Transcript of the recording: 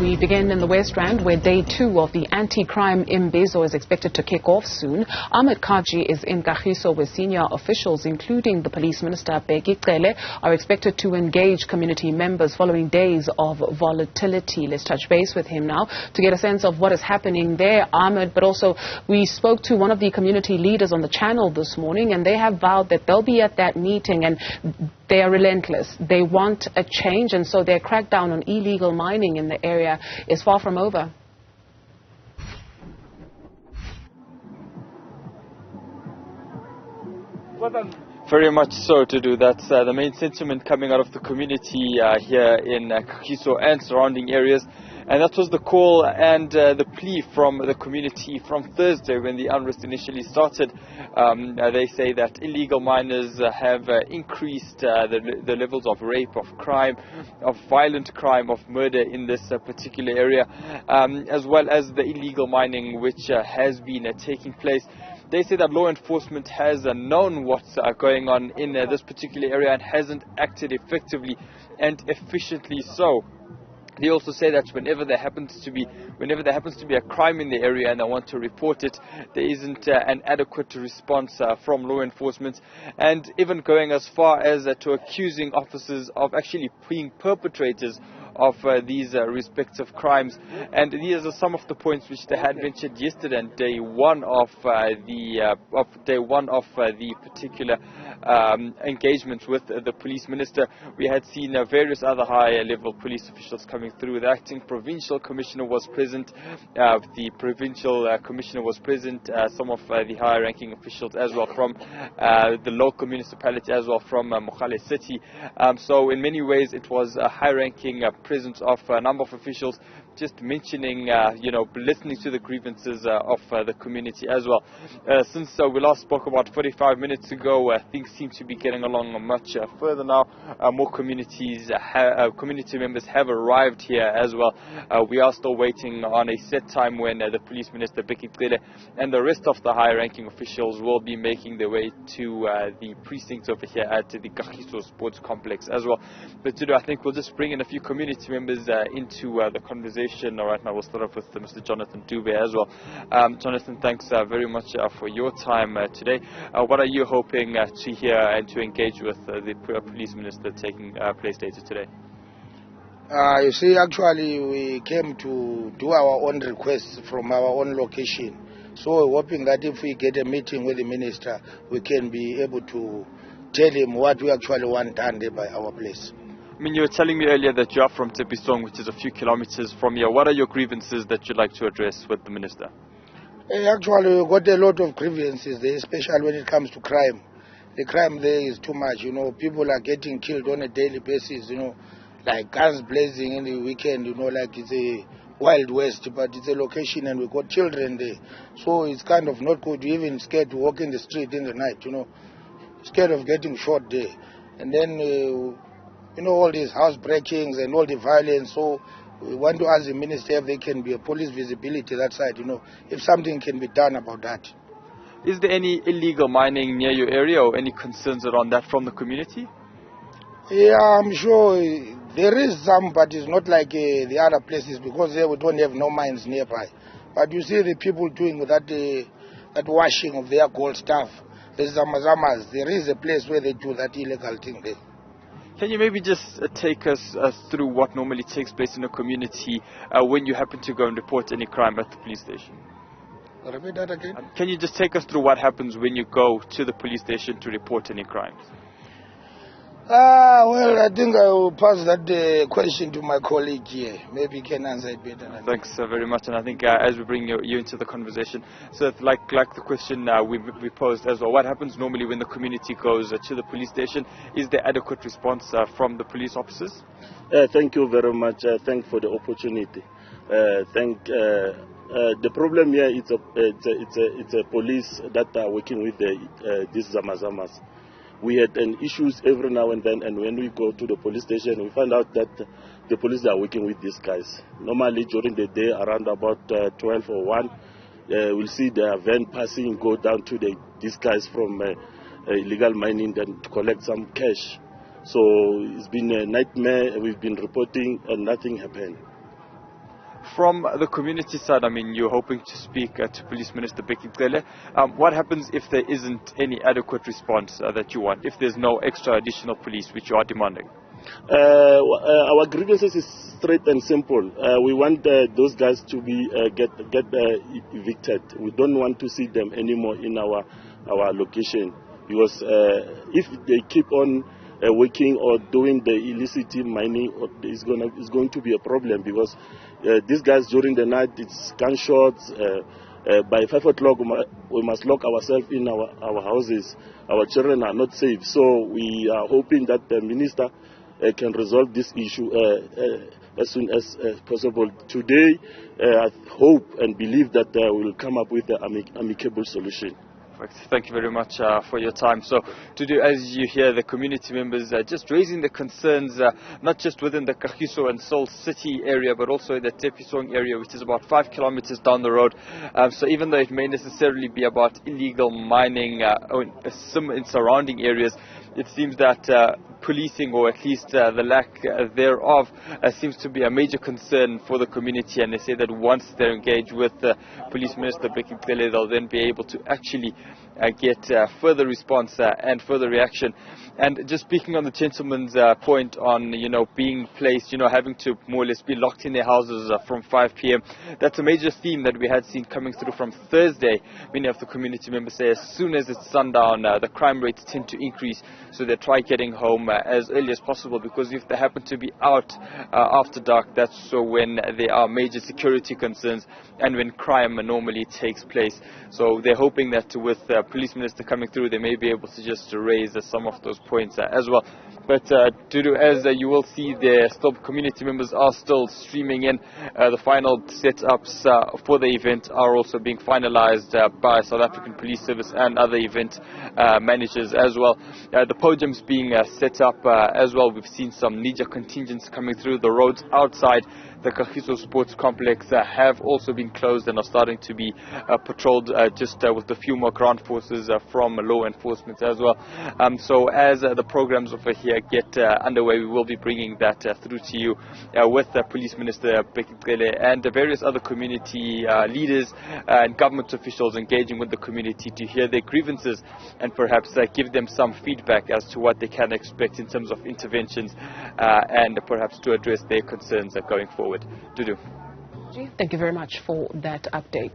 We begin in the West Rand, where day 2 of the anti-crime Imbizo is expected to kick off soon. Ahmed Kajee is in Kagiso, where senior officials, including the police minister Bheki Cele, are expected to engage community members following days of volatility. Let's touch base with him now to get a sense of what is happening there, Ahmed. But also, we spoke to one of the community leaders on the channel this morning, and they have vowed that they'll be at that meeting, and they are relentless. They want a change, and so their crackdown on illegal mining in the area is far from over. Very much so to do. That's the main sentiment coming out of the community here in Kagiso and surrounding areas. And that was the call and the plea from the community from Thursday when the unrest initially started. They say that illegal miners have increased the levels of rape, of crime, of violent crime, of murder in this particular area, as well as the illegal mining which has been taking place. They say that law enforcement has known what's going on in this particular area and hasn't acted effectively and efficiently so. They also say that whenever there happens to be a crime in the area and they want to report it, there isn't an adequate response from law enforcement, and even going as far as to accusing officers of actually being perpetrators of these respective crimes. And these are some of the points which they had mentioned yesterday on day one of the particular engagement with the police minister. We had seen various other high-level police officials coming through. The acting provincial commissioner was present, the provincial commissioner was present, some of the higher-ranking officials as well from the local municipality, as well from Mogale City. So in many ways it was a high-ranking presence of a number of officials, just mentioning, listening to the grievances of the community as well. Since we last spoke about 45 minutes ago, things seem to be getting along much further now. More community members have arrived here as well. We are still waiting on a set time when the police minister Bheki Cele and the rest of the high-ranking officials will be making their way to the precinct over here at the Kagiso Sports Complex as well. But today I think we'll just bring in a few community members into the conversation. All right, now we'll start off with Mr. Jonathan Dube as well. Jonathan, thanks very much for your time today. What are you hoping to hear and to engage with the police minister taking place later today? You see, actually, we came to do our own requests from our own location. So we're hoping that if we get a meeting with the minister, we can be able to tell him what we actually want done there by our place. I mean, you were telling me earlier that you are from Tsepisong, which is a few kilometers from here. What are your grievances that you'd like to address with the minister? Actually, we've got a lot of grievances there, especially when it comes to crime. The crime there is too much, People are getting killed on a daily basis, like guns blazing in the weekend, like it's a Wild West, but it's a location and we've got children there. So it's kind of not good. You're even scared to walk in the street in the night, Scared of getting shot there. And then... all these house breakings and all the violence. So we want to ask the minister if there can be a police visibility that side, if something can be done about that. Is there any illegal mining near your area or any concerns around that from the community? Yeah, I'm sure there is some, but it's not like the other places because there we don't have no mines nearby. But you see the people doing that washing of their gold stuff, the zamazamas, there is a place where they do that illegal thing there. Can you maybe just take us through what normally takes place in a community when you happen to go and report any crime at the police station? Repeat that again. Can you just take us through what happens when you go to the police station to report any crimes? Well, I think I will pass that question to my colleague here. Maybe he can answer it better. Thanks very much. And I think as we bring you into the conversation, so it's like the question we posed as well, what happens normally when the community goes to the police station? Is there adequate response from the police officers? Thank you very much. Thank for the opportunity. The problem here it's a police that are working with these zamazamas. We had issues every now and then, and when we go to the police station, we find out that the police are working with these guys. Normally during the day, around about 12 or 1, we'll see the van passing, go down to these guys from illegal mining, then to collect some cash. So it's been a nightmare. We've been reporting and nothing happened. From the community side, I mean, you're hoping to speak to Police Minister Bheki Cele. What happens if there isn't any adequate response that you want, if there's no extra additional police which you are demanding? Our grievances is straight and simple. We want those guys to be get evicted. We don't want to see them anymore in our location, because if they keep on working or doing the illicit mining, it's going to be a problem, because these guys during the night, it's gunshots. By 5 o'clock we must lock ourselves in our houses. Our children are not safe, so we are hoping that the minister can resolve this issue as soon as possible. Today, I hope and believe that we will come up with an amicable solution. Thank you very much for your time. So, as you hear, the community members just raising the concerns, not just within the Kagiso and Seoul City area, but also the Tepisong area, which is about 5 kilometers down the road. So even though it may necessarily be about illegal mining in surrounding areas, it seems that policing, or at least the lack thereof, seems to be a major concern for the community. And they say that once they're engaged with Police Minister Bheki Cele, they'll then be able to actually get further response and further reaction. And just speaking on the gentleman's point on, being placed, having to more or less be locked in their houses from 5 p.m. That's a major theme that we had seen coming through from Thursday. Many of the community members say as soon as it's sundown, the crime rates tend to increase. So they try getting home as early as possible, because if they happen to be out after dark, that's when there are major security concerns and when crime normally takes place. So they're hoping that with Police Minister coming through, they may be able to just raise some of those points as well. But as you will see, the community members are still streaming in. The final setups for the event are also being finalized by South African Police Service and other event managers as well. The podiums being set up as well. We've seen some ninja contingents coming through. The roads outside the Kagiso Sports Complex have also been closed and are starting to be patrolled just with a few more ground forces from law enforcement as well. So as the programs over here get underway, we will be bringing that through to you with Police Minister Bheki Cele and various other community leaders and government officials engaging with the community to hear their grievances and perhaps give them some feedback as to what they can expect in terms of interventions and perhaps to address their concerns going forward. Dudu. Thank you very much for that update.